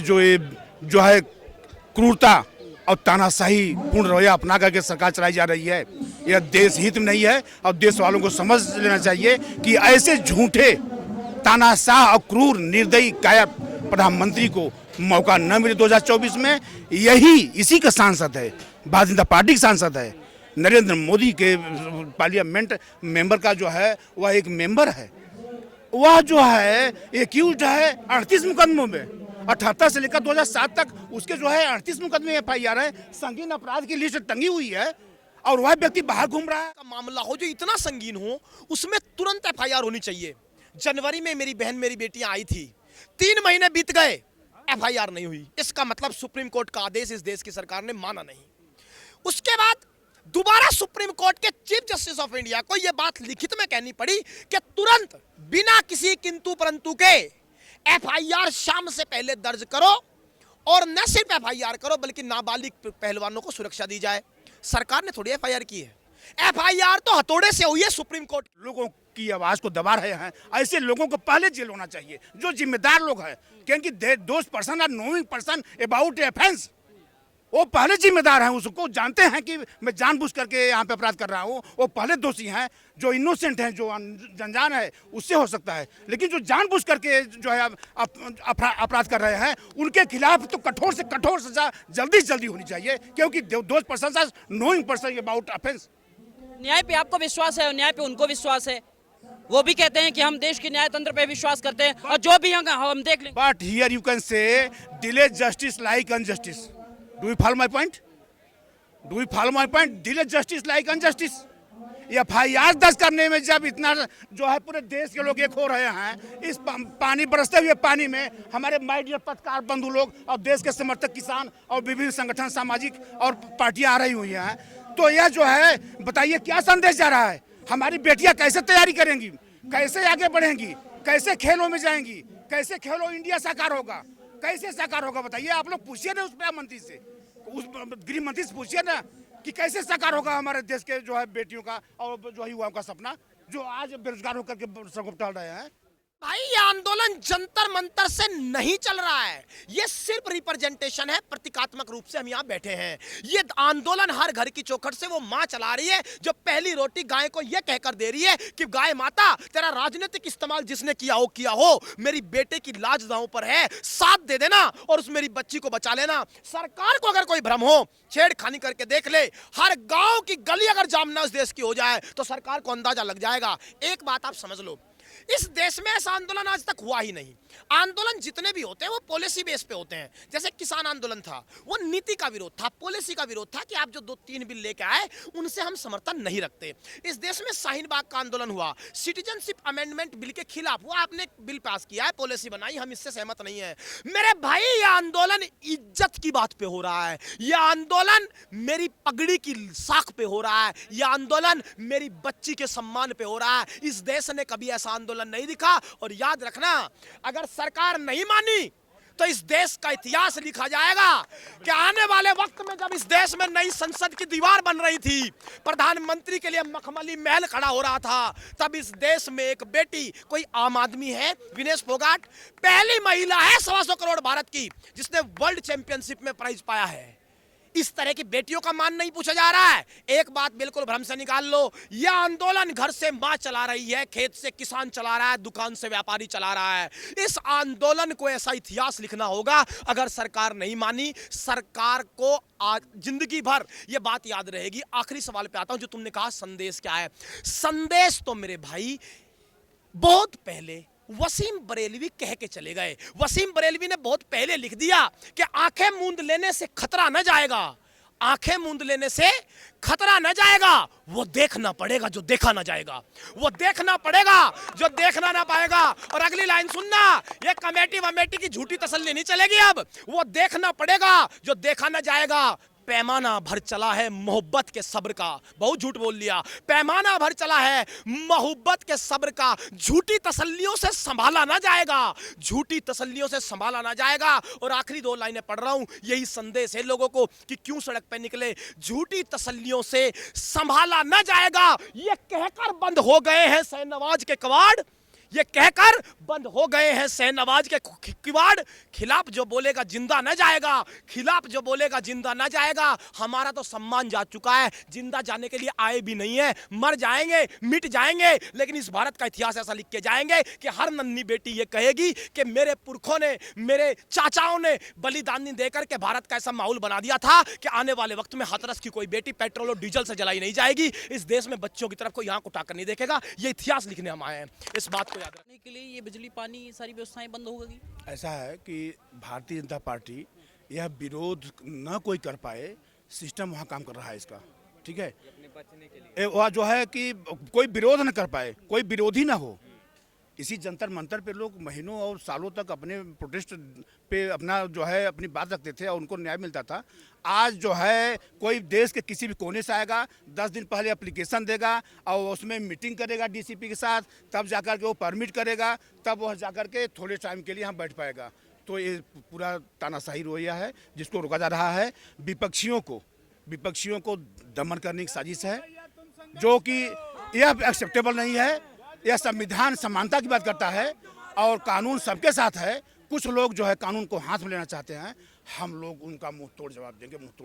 जो है क्रूरता और तानाशाही पूर्ण रवैया अपना करके सरकार चलाई जा रही है, यह देश हित में नहीं है। और देश वालों को समझ लेना चाहिए कि ऐसे झूठे तानाशाह और क्रूर निर्दयी कायर प्रधानमंत्री को मौका न मिले 2024 में। इसी का सांसद है, भारतीय जनता पार्टी का सांसद है, नरेंद्र मोदी के पार्लियामेंट मेंबर का जो है वह एक मेंबर है। वह जो है एक्यूज है 38 मुकदमों में, 78 से लेकर 2007 तक उसके जो है 38 मुकदमे FIR है, संगीन अपराध की लिस्ट टंगी हुई है और वह व्यक्ति बाहर घूम रहा है। मामला हो जो इतना संगीन हो उसमें तुरंत FIR होनी चाहिए। जनवरी में मेरी बहन मेरी बेटियां आई थी, 3 महीने बीत गए, FIR नहीं हुई। इसका मतलब सुप्रीम कोर्ट का आदेश इस देश की सरकार ने माना नहीं। उसके बाद दोबारा सुप्रीम कोर्ट के चीफ जस्टिस ऑफ इंडिया को यह बात लिखित में कहनी पड़ी कि तुरंत बिना किसी किंतु परंतु के FIR शाम से पहले दर्ज करो और न सिर्फ FIR करो बल्कि नाबालिग पहलवानों को सुरक्षा दी जाए। सरकार ने थोड़ी FIR की है, FIR तो हथौड़े से हुई है। सुप्रीम कोर्ट लोगों की आवाज को दबा रहे हैं, ऐसे लोगों को पहले जेल होना चाहिए जो जिम्मेदार लोग हैं, क्योंकि those person are knowing person about offence, वो पहले जिम्मेदार हैं, उसको जानते हैं कि मैं जानबूझ करके यहाँ पे अपराध कर रहा हूँ। वो पहले दोषी हैं, जो इनोसेंट हैं, जो अनजान है उससे हो सकता है, लेकिन जो जानबूझ करके जो है अपराध कर रहे हैं उनके खिलाफ तो कठोर से कठोर सजा जल्दी से जल्दी होनी चाहिए, क्योंकि those person are knowing person about offence. न्याय पे आपको विश्वास है और न्याय पे उनको विश्वास है। वो भी कहते हैं कि हम देश के न्याय तंत्र पे विश्वास करते हैं और जो भी हम देख लेंगे। But here you can say delay justice like injustice. Do you follow my point? Do you follow my point? Delay justice like injustice. FIR दर्ज करने में जब इतना जो है पूरे देश के लोग एक हो रहे हैं, इस पानी बरसते हुए पानी में हमारे माय डियर पत्रकार बंधु लोग और देश के समर्थक किसान और विभिन्न संगठन सामाजिक और पार्टियां आ रही हुई हैं, तो यह जो है बताइए क्या संदेश जा रहा है? हमारी बेटियां कैसे तैयारी करेंगी, कैसे आगे बढ़ेंगी, कैसे खेलों में जाएंगी, कैसे खेलो इंडिया साकार होगा, कैसे साकार होगा? बताइए, आप लोग पूछिए ना उस मंत्री से, उस गृह मंत्री से पूछिए ना कि कैसे साकार होगा हमारे देश के जो है बेटियों का और जो है युवाओं का सपना, जो आज बेरोजगार होकर के सड़कों पर टहल रहे हैं। भाई ये आंदोलन जंतर मंतर से नहीं चल रहा है, ये सिर्फ रिप्रेजेंटेशन है, प्रतीकात्मक रूप से हम यहाँ बैठे हैं। ये आंदोलन हर घर की चौखट से वो माँ चला रही है जो पहली रोटी गाय को ये कहकर दे रही है कि गाय माता तेरा राजनीतिक इस्तेमाल जिसने किया हो, मेरी बेटे की लाज दांव पर है, साथ दे देना और उस मेरी बच्ची को बचा लेना। सरकार को अगर कोई भ्रम हो, छेड़खानी करके देख ले, हर गांव की गली अगर जामना उस देश की हो जाए तो सरकार को अंदाजा लग जाएगा। एक बात आप समझ लो, इस देश में ऐसा आंदोलन आज तक हुआ ही नहीं। आंदोलन जितने भी होते हैं वो पॉलिसी बेस पे होते हैं। जैसे किसान आंदोलन था, वो नीति का विरोध था, पॉलिसी का विरोध था कि आप जो 2-3 बिल लेके आए उनसे हम समर्थन नहीं रखते। इस देश में शाहीन बाग का आंदोलन हुआ, सिटीजनशिप अमेंडमेंट बिल के खिलाफ, वो आपने बिल पास किया है, पॉलिसी बनाई, हम इससे सहमत नहीं है। मेरे भाई ये आंदोलन इज्जत की बात पे हो रहा है, यह आंदोलन मेरी पगड़ी की साख पे हो रहा है, यह आंदोलन मेरी बच्ची के सम्मान पे हो रहा है। इस देश ने कभी ऐसा आंदोलन नहीं दिखा। और याद रखना, अगर सरकार नहीं मानी तो इस देश का इतिहास लिखा जाएगा कि आने वाले वक्त में जब इस देश में नई संसद की दीवार बन रही थी, प्रधानमंत्री के लिए मखमली महल खड़ा हो रहा था, तब इस देश में एक बेटी, कोई आम आदमी है, विनेश फोगाट, पहली महिला है 125 करोड़ भारत की जिसने वर्ल्ड चैंपियनशिप में प्राइज पाया है। इस तरह की बेटियों का मान नहीं पूछा जा रहा है। एक बात बिल्कुल भ्रम से निकाल लो, यह आंदोलन घर से मां चला रही है, खेत से किसान चला रहा है, दुकान से व्यापारी चला रहा है। इस आंदोलन को ऐसा इतिहास लिखना होगा। अगर सरकार नहीं मानी, सरकार को आज जिंदगी भर यह बात याद रहेगी। आखिरी सवाल पे आता हूं, जो तुमने कहा संदेश क्या है। संदेश तो मेरे भाई बहुत पहले वसीम बरेलवी कह के चले गए। वसीम बरेलवी ने बहुत पहले लिख दिया कि आंखें मूंद लेने से खतरा न जाएगा, आंखें मूंद लेने से खतरा न जाएगा, वो देखना पड़ेगा जो देखा ना जाएगा, वो देखना पड़ेगा जो देखना ना पाएगा। और अगली लाइन सुनना, ये कमेटी वमेटी की झूठी तसल्ली नहीं चलेगी। अब वो देखना पड़ेगा जो देखा ना जाएगा। पैमाना भर चला है मोहब्बत के सब्र का, बहुत झूठ बोल लिया, पैमाना भर चला है मोहब्बत के सब्र का, झूठी तसल्लियों से संभाला ना जाएगा, झूठी तसल्लियों से संभाला ना जाएगा। और आखिरी 2 लाइनें पढ़ रहा हूं, यही संदेश है लोगों को कि क्यों सड़क पे निकले। झूठी तसल्लियों से संभाला ना जाएगा, ये कहकर बंद हो गए हैं शाहनवाज के कवाड़, ये कहकर बंद हो गए हैं शहनवाज के किवाड़। खिलाफ जो बोलेगा जिंदा न जाएगा, खिलाफ जो बोलेगा जिंदा न जाएगा। हमारा तो सम्मान जा चुका है, जिंदा जाने के लिए आए भी नहीं है। मर जाएंगे, मिट जाएंगे, लेकिन इस भारत का इतिहास ऐसा लिख के जाएंगे कि हर नन्ही बेटी ये कहेगी कि मेरे पुरखों ने, मेरे चाचाओं ने बलिदानी देकर के भारत का ऐसा माहौल बना दिया था कि आने वाले वक्त में हाथरस की कोई बेटी पेट्रोल और डीजल से जलाई नहीं जाएगी। इस देश में बच्चों की तरफ कोई आंख उठाकर नहीं देखेगा। ये इतिहास लिखने हम आए हैं, इस बात को याद रखने के लिए ये बिजली पानी सारी व्यवस्थाएं बंद हो गई। ऐसा है कि भारतीय जनता पार्टी यह विरोध न कोई कर पाए, सिस्टम वहाँ काम कर रहा है इसका, ठीक है। वह जो है कि कोई विरोध न कर पाए, कोई विरोधी ना हो। इसी जंतर मंतर पे लोग महीनों और सालों तक अपने प्रोटेस्ट पे अपना जो है अपनी बात रखते थे और उनको न्याय मिलता था। आज जो है कोई देश के किसी भी कोने से आएगा, 10 दिन पहले एप्लीकेशन देगा और उसमें मीटिंग करेगा डीसीपी के साथ, तब जाकर के वो परमिट करेगा, तब वह जाकर के थोड़े टाइम के लिए यहाँ बैठ पाएगा। तो ये पूरा तानाशाही रवैया है जिसको रोका जा रहा है। विपक्षियों को दमन करने की साजिश है, जो कि यह एक्सेप्टेबल नहीं है। यह संविधान समानता की बात करता है और कानून सबके साथ है। कुछ लोग जो है कानून को हाथ में लेना चाहते हैं, हम लोग उनका मुंह तोड़ जवाब देंगे, मुंह तोड़।